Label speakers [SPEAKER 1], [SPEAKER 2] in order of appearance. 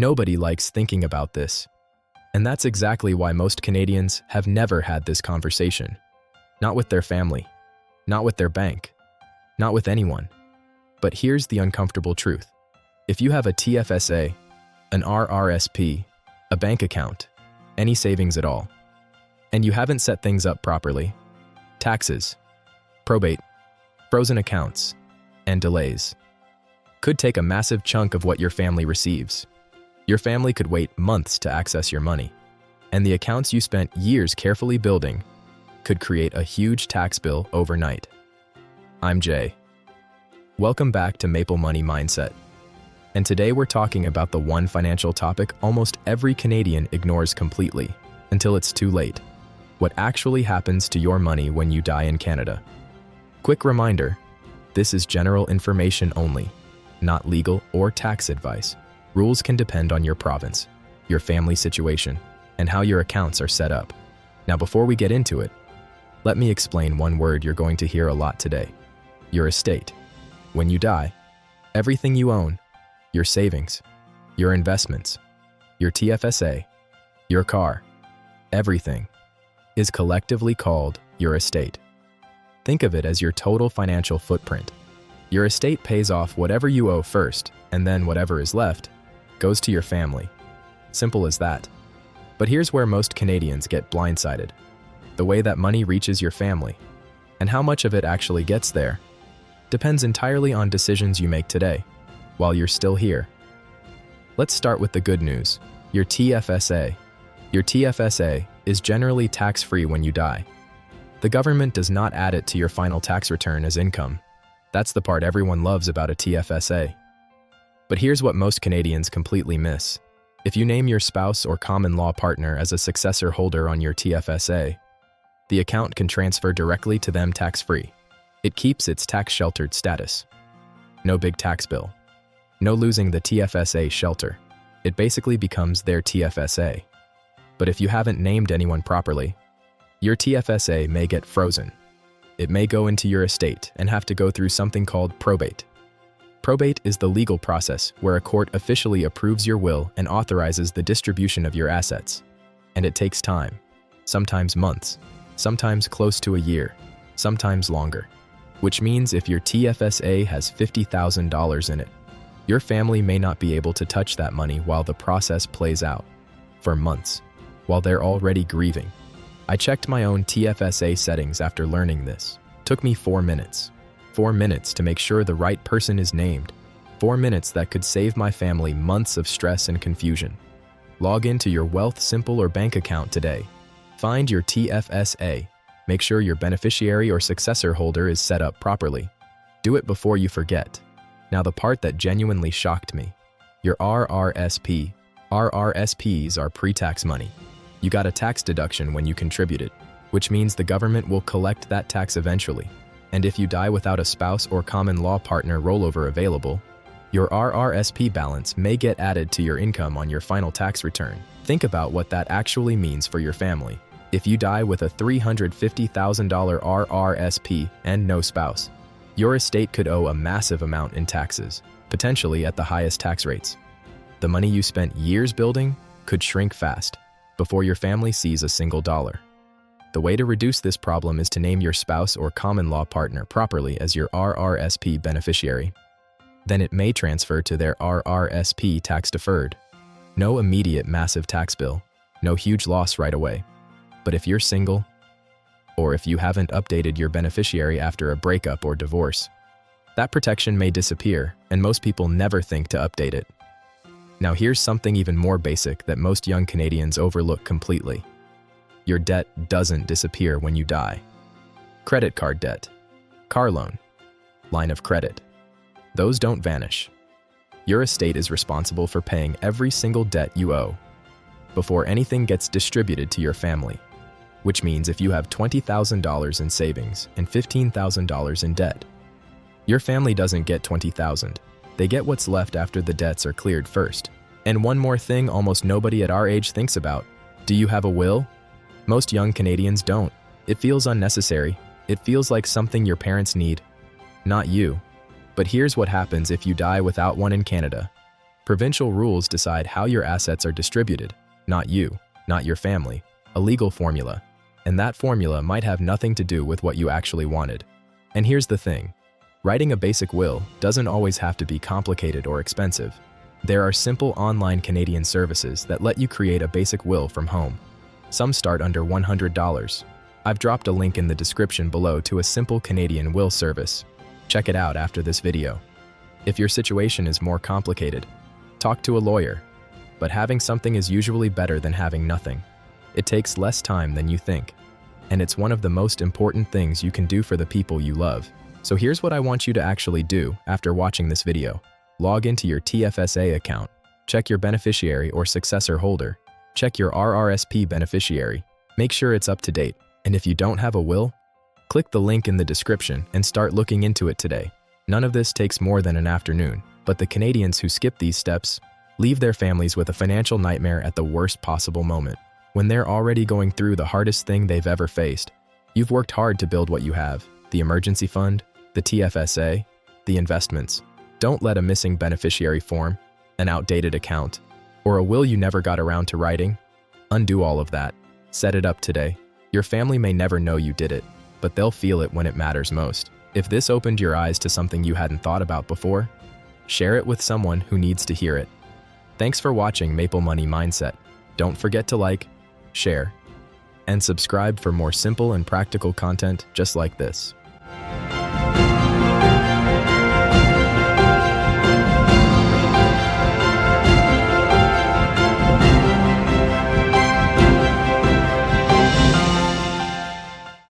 [SPEAKER 1] Nobody likes thinking about this. And that's exactly why most Canadians have never had this conversation. Not with their family, not with their bank, not with anyone. But here's the uncomfortable truth. If you have a TFSA, an RRSP, a bank account, any savings at all, and you haven't set things up properly, taxes, probate, frozen accounts, and delays could take a massive chunk of what your family receives. Your family could wait months to access your money, and the accounts you spent years carefully building could create a huge tax bill overnight. I'm Jay. Welcome back to Maple Money Mindset. And today we're talking about the one financial topic almost every Canadian ignores completely until it's too late. What actually happens to your money when you die in Canada? Quick reminder, this is general information only, not legal or tax advice. Rules can depend on your province, your family situation, and how your accounts are set up. Now, before we get into it, let me explain one word you're going to hear a lot today: your estate. When you die, everything you own, your savings, your investments, your TFSA, your car, everything is collectively called your estate. Think of it as your total financial footprint. Your estate pays off whatever you owe first, and then whatever is left goes to your family. Simple as that. But here's where most Canadians get blindsided. The way that money reaches your family, and how much of it actually gets there, depends entirely on decisions you make today, while you're still here. Let's start with the good news, your TFSA. Your TFSA is generally tax-free when you die. The government does not add it to your final tax return as income. That's the part everyone loves about a TFSA. But here's what most Canadians completely miss. If you name your spouse or common law partner as a successor holder on your TFSA, the account can transfer directly to them tax-free. It keeps its tax-sheltered status. No big tax bill. No losing the TFSA shelter. It basically becomes their TFSA. But if you haven't named anyone properly, your TFSA may get frozen. It may go into your estate and have to go through something called probate. Probate is the legal process where a court officially approves your will and authorizes the distribution of your assets. And it takes time, sometimes months, sometimes close to a year, sometimes longer. Which means if your TFSA has $50,000 in it, your family may not be able to touch that money while the process plays out, for months, while they're already grieving. I checked my own TFSA settings after learning this. Took me 4 minutes. 4 minutes to make sure the right person is named. 4 minutes that could save my family months of stress and confusion. Log into your Wealth Simple or bank account today. Find your TFSA. Make sure your beneficiary or successor holder is set up properly. Do it before you forget. Now the part that genuinely shocked me. Your RRSP. RRSPs are pre-tax money. You got a tax deduction when you contributed, which means the government will collect that tax eventually. And if you die without a spouse or common law partner rollover available, your RRSP balance may get added to your income on your final tax return. Think about what that actually means for your family. If you die with a $350,000 RRSP and no spouse, your estate could owe a massive amount in taxes, potentially at the highest tax rates. The money you spent years building could shrink fast before your family sees a single dollar. The way to reduce this problem is to name your spouse or common law partner properly as your RRSP beneficiary. Then it may transfer to their RRSP tax deferred. No immediate massive tax bill, no huge loss right away. But if you're single, or if you haven't updated your beneficiary after a breakup or divorce, that protection may disappear, and most people never think to update it. Now here's something even more basic that most young Canadians overlook completely. Your debt doesn't disappear when you die. Credit card debt, car loan, line of credit. Those don't vanish. Your estate is responsible for paying every single debt you owe before anything gets distributed to your family. Which means if you have $20,000 in savings and $15,000 in debt, your family doesn't get $20,000. They get what's left after the debts are cleared first. And one more thing almost nobody at our age thinks about. Do you have a will? Most young Canadians don't. It feels unnecessary. It feels like something your parents need, not you. But here's what happens if you die without one in Canada. Provincial rules decide how your assets are distributed, not you, not your family, a legal formula. And that formula might have nothing to do with what you actually wanted. And here's the thing. Writing a basic will doesn't always have to be complicated or expensive. There are simple online Canadian services that let you create a basic will from home. Some start under $100. I've dropped a link in the description below to a simple Canadian will service. Check it out after this video. If your situation is more complicated, talk to a lawyer. But having something is usually better than having nothing. It takes less time than you think. And it's one of the most important things you can do for the people you love. So here's what I want you to actually do after watching this video. Log into your TFSA account. Check your beneficiary or successor holder. Check your RRSP beneficiary. Make sure it's up to date. And if you don't have a will, click the link in the description and start looking into it today. None of this takes more than an afternoon, but the Canadians who skip these steps leave their families with a financial nightmare at the worst possible moment. When they're already going through the hardest thing they've ever faced, you've worked hard to build what you have: the emergency fund, the TFSA, the investments. Don't let a missing beneficiary form, an outdated account, or a will you never got around to writing undo all of that. Set it up today. Your family may never know you did it, but they'll feel it when it matters most. If this opened your eyes to something you hadn't thought about before, share it with someone who needs to hear it. Thanks for watching Maple Money Mindset. Don't forget to like, share, and subscribe for more simple and practical content just like this.